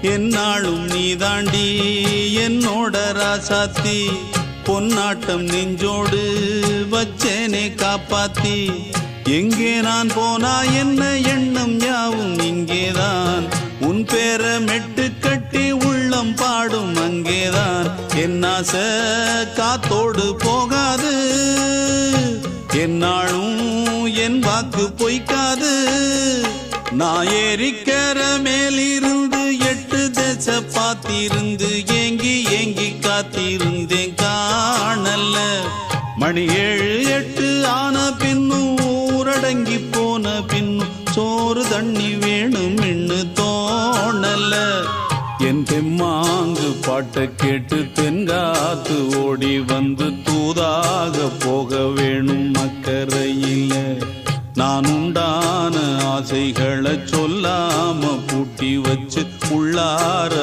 என்னாலும் நீதாண்டி என்னோட ராசாத்தி பொன்னாட்டம் நெஞ்சோடு வச்சேனே காப்பாத்தி எங்கே நான் போனா என்ன எண்ணம் யாவும் இங்கேதான் உன் பேர மெட்டு கட்டி உள்ளம் பாடும் அங்கேதான் என்னாச காத்தோடு போகாது என்னாலும் என் வாக்கு பொய்க்காது நான் ஏறிக்கிற மேலிருந்து 8 தேச பார்த்திருந்து ஏங்கி ஏங்கி காத்திருந்தேன் காணல மணி 7 8 ஆன பின்னும் ஊரடங்கி போன பின்னும் சோறு தண்ணி வேணும் இன்னு தோணல என் தெம்மாங்கு பாட்டை கேட்டு தென்காத்து ஓடி வந்து தூதாக போக வேணும் அக்கறையில நான் உண்டான ஆசைகளை சொல்லாம பூட்டி வச்சு உள்ளார